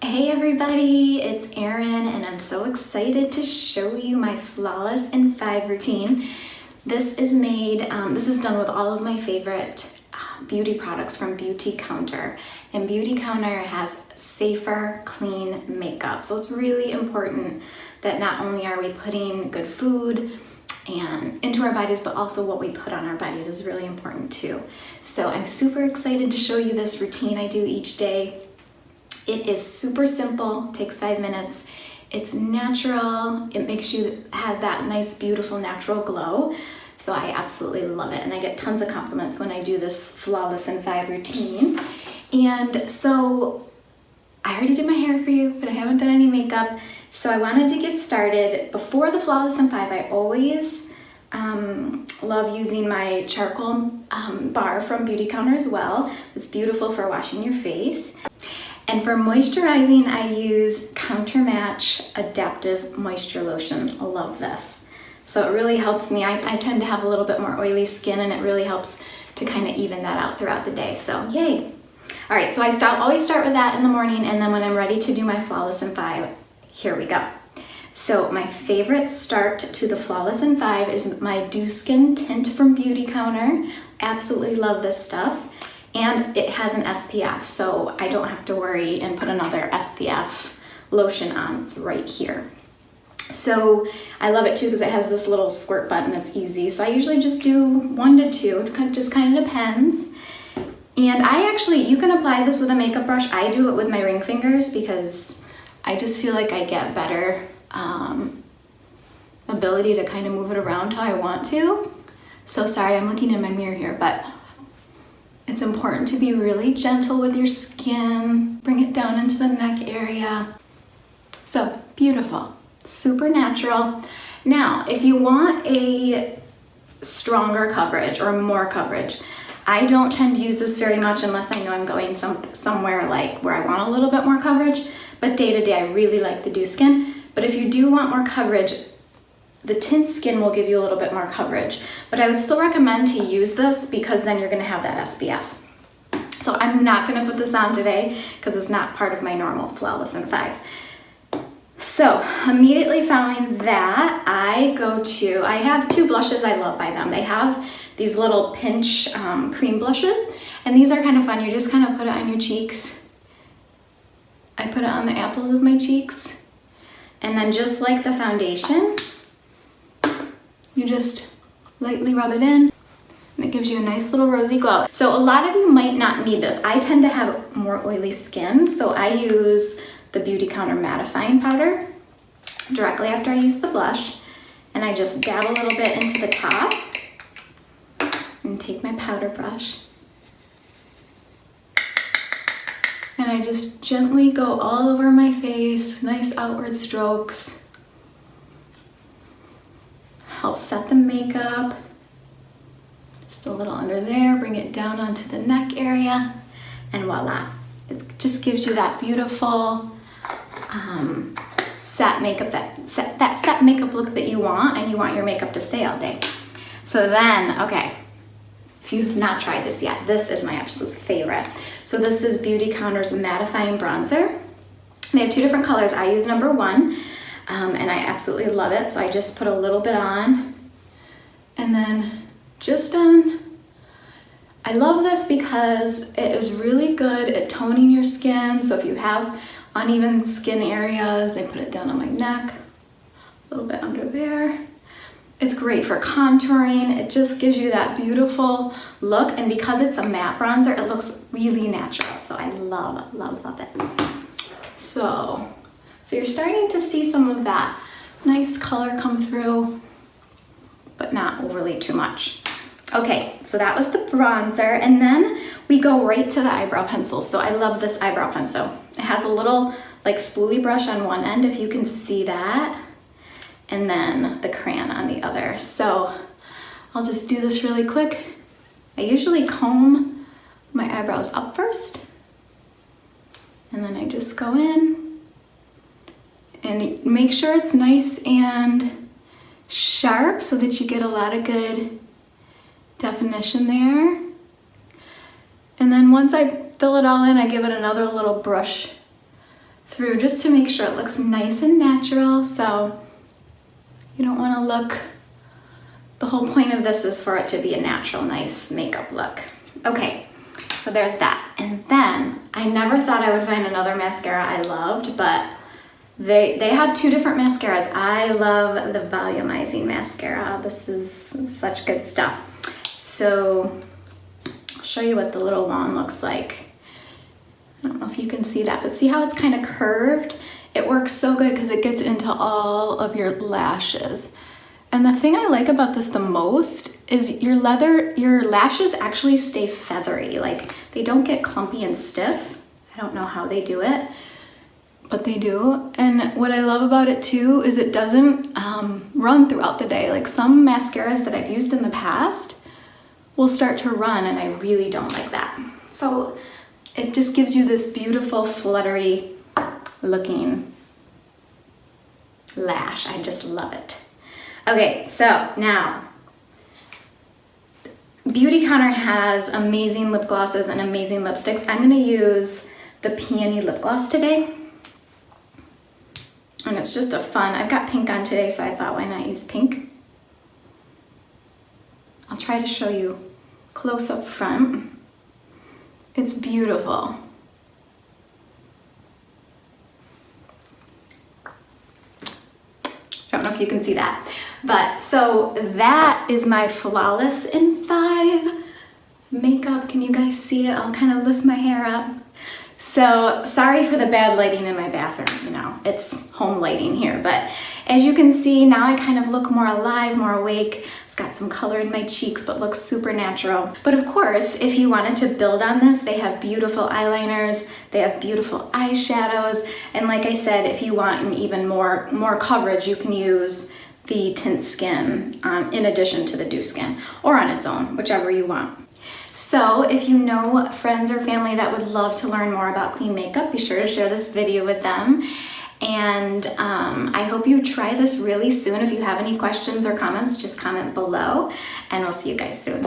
Hey everybody, it's Erin and I'm so excited to show you my Flawless in 5 routine. This is done with all of my favorite beauty products from Beauty Counter. And Beauty Counter has safer, clean makeup. So it's really important that not only are we putting good food and into our bodies, but also what we put on our bodies is really important too. So I'm super excited to show you this routine I do each day. It is super simple, takes 5 minutes. It's natural. It makes you have that nice, beautiful, natural glow. So I absolutely love it. And I get tons of compliments when I do this Flawless in 5 routine. And so I already did my hair for you, but I haven't done any makeup. So I wanted to get started. Before the Flawless in 5, I always love using my charcoal bar from Beauty Counter as well. It's beautiful for washing your face. And for moisturizing, I use Countermatch Adaptive Moisture Lotion. I love this. So it really helps me. I tend to have a little bit more oily skin and it really helps to kind of even that out throughout the day. So yay. All right, so I always start with that in the morning, and then when I'm ready to do my Flawless in 5, here we go. So my favorite start to the Flawless in 5 is my Dew Skin Tint from Beauty Counter. Absolutely love this stuff. And it has an SPF, so I don't have to worry and put another SPF lotion on. It's right here. So I love it too because it has this little squirt button that's easy. So I usually just do 1 to 2, it just kind of depends. And you can apply this with a makeup brush. I do it with my ring fingers because I just feel like I get better ability to kind of move it around how I want to. So sorry, I'm looking in my mirror here, but it's important to be really gentle with your skin. Bring it down into the neck area. So beautiful, super natural. Now, if you want a stronger coverage or more coverage, I don't tend to use this very much unless I know I'm going somewhere like where I want a little bit more coverage. But day to day, I really like the Dew Skin. But if you do want more coverage, the tint skin will give you a little bit more coverage, but I would still recommend to use this because then you're gonna have that SPF. So I'm not gonna put this on today because it's not part of my normal Flawless in 5. So immediately following that, I have 2 blushes I love by them. They have these little pinch cream blushes, and these are kind of fun. You just kind of put it on your cheeks. I put it on the apples of my cheeks, and then just like the foundation, you just lightly rub it in, and it gives you a nice little rosy glow. So a lot of you might not need this. I tend to have more oily skin, so I use the Beauty Counter mattifying powder directly after I use the blush, and I just dab a little bit into the top and take my powder brush, and I just gently go all over my face, nice outward strokes. Help set the makeup, just a little under there, bring it down onto the neck area, and voila. It just gives you that beautiful set makeup, that set makeup look that you want, and you want your makeup to stay all day. So then, okay, if you've not tried this yet, this is my absolute favorite. So this is Beauty Counter's mattifying bronzer. They have 2 different colors. I use number 1. And I absolutely love it. So I just put a little bit on, and then just on. I love this because it is really good at toning your skin. So if you have uneven skin areas, I put it down on my neck, a little bit under there. It's great for contouring. It just gives you that beautiful look. And because it's a matte bronzer, it looks really natural. So I love, love, love it. So you're starting to see some of that nice color come through, but not overly too much. Okay, so that was the bronzer, and then we go right to the eyebrow pencil. So I love this eyebrow pencil. It has a little like spoolie brush on one end, if you can see that, and then the crayon on the other. So I'll just do this really quick. I usually comb my eyebrows up first, and then I just go in. And make sure it's nice and sharp so that you get a lot of good definition there. And then once I fill it all in, I give it another little brush through just to make sure it looks nice and natural. So you don't want to look, the whole point of this is for it to be a natural, nice makeup look. Okay, so there's that. And then I never thought I would find another mascara I loved, but they have two different mascaras. I love the volumizing mascara. This is such good stuff. So I'll show you what the little wand looks like. I don't know if you can see that, but see how it's kind of curved? It works so good because it gets into all of your lashes. And the thing I like about this the most is your lashes actually stay feathery. Like, they don't get clumpy and stiff. I don't know how they do it, but they do. And what I love about it too is it doesn't run throughout the day. Like, some mascaras that I've used in the past will start to run, and I really don't like that. So it just gives you this beautiful fluttery looking lash. I just love it. Okay, so now Beauty Counter has amazing lip glosses and amazing lipsticks. I'm gonna use the Peony lip gloss today. And it's just a fun, I've got pink on today, so I thought, why not use pink? I'll try to show you close up front. It's beautiful. I don't know if you can see that. But so that is my Flawless in 5 makeup. Can you guys see it? I'll kind of lift my hair up. So sorry for the bad lighting in my bathroom, you know, it's home lighting here, but as you can see, now I kind of look more alive, more awake. I've got some color in my cheeks, but looks super natural. But of course, if you wanted to build on this, they have beautiful eyeliners, they have beautiful eyeshadows, and like I said, if you want an even more coverage, you can use the Tint Skin in addition to the Dew Skin, or on its own, whichever you want. So if you know friends or family that would love to learn more about clean makeup, be sure to share this video with them. And I hope you try this really soon. If you have any questions or comments, just comment below, and we'll see you guys soon.